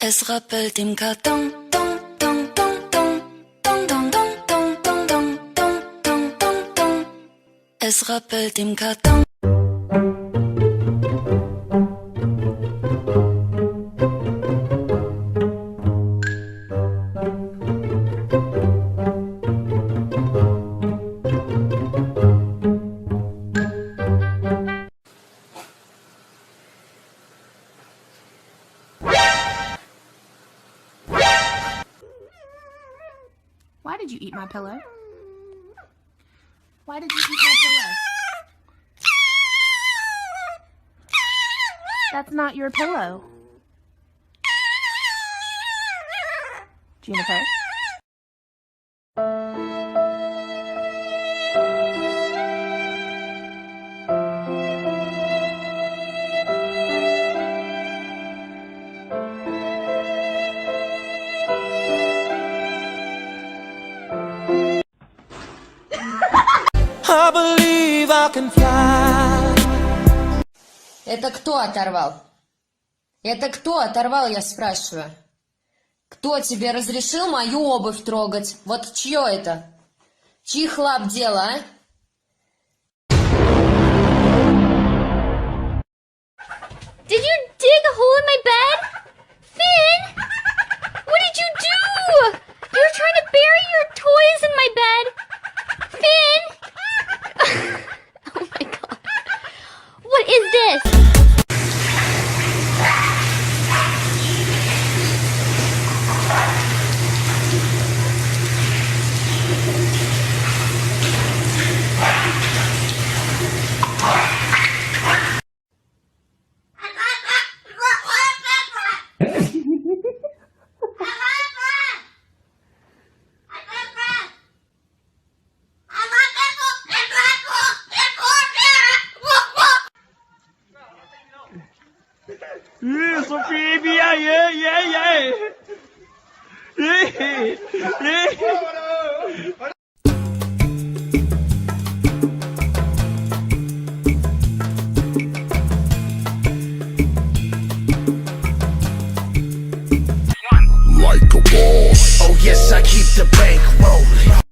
Es rappelt im Karton, dong, dong, dong, dong, dong, dong, dong, dong, dong, dong, dong, dong, dong, dong. Es rappelt im Karton. Why did you eat my pillow? Why did you eat my pillow? That's not your pillow. Juniper? I believe I can fly. Это кто оторвал? Это кто оторвал, я спрашиваю? Кто тебе разрешил мою обувь трогать? Вот чье это? Чьих лап дело, а? Did you dig a hole in my bed? Finn! What did you do? You were trying to bury your toys in my bed. Finn! Oh my god. What is this? Sophia, yeah. Like a boss. Oh yes, I keep the bank rolling.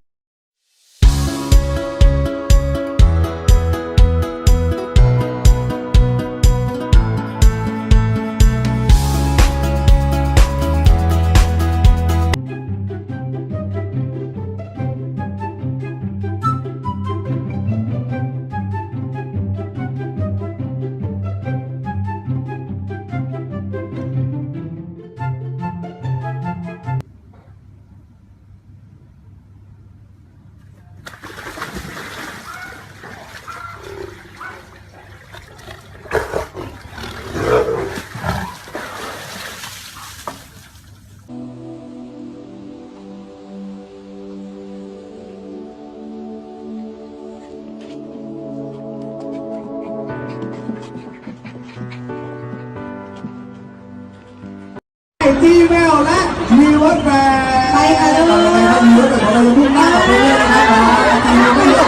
Gmail และมีรถแฟร์ไปกันเลยมีรถของเราพุ่งหน้าออกไปเลยนะครับ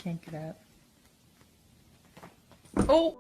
Can't get out. Oh!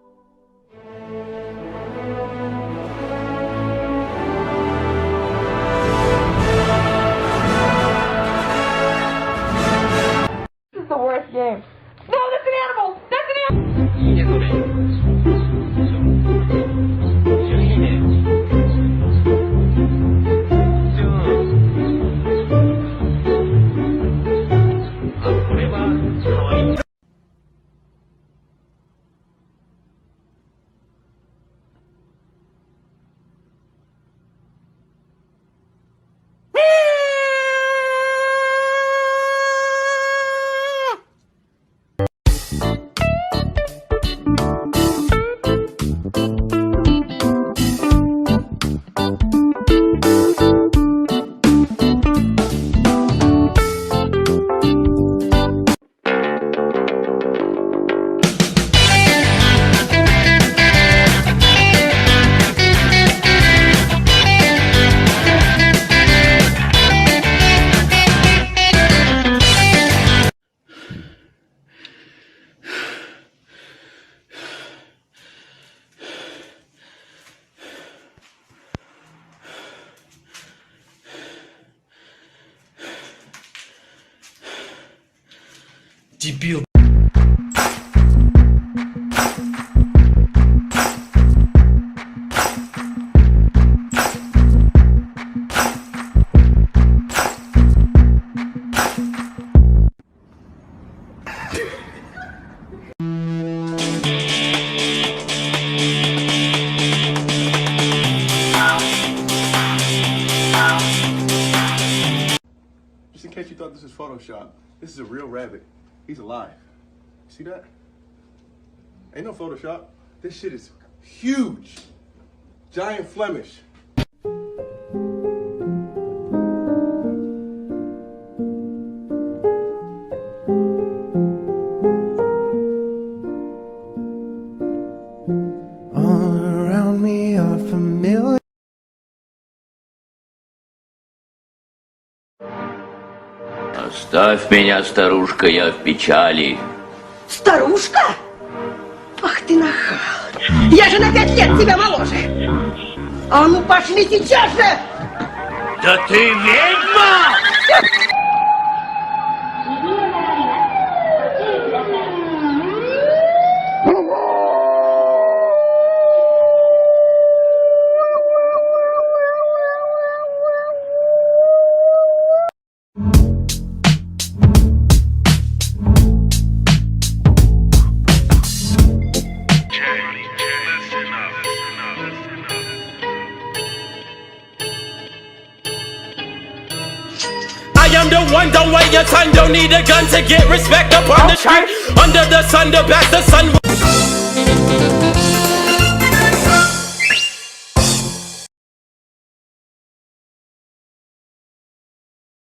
Дебил. Just in case you thought this is Photoshop, this is a real rabbit. He's alive. See that? Ain't no Photoshop. This shit is huge. Giant Flemish. All around me are familiar. Оставь меня, старушка, я в печали. Старушка? Ах ты нахал! Я же на 5 лет тебя моложе! А ну пошли сейчас же! Да ты ведьма! I am the one, don't wait your time, don't need a gun to get respect upon the street. Under the sun, the back, the sun.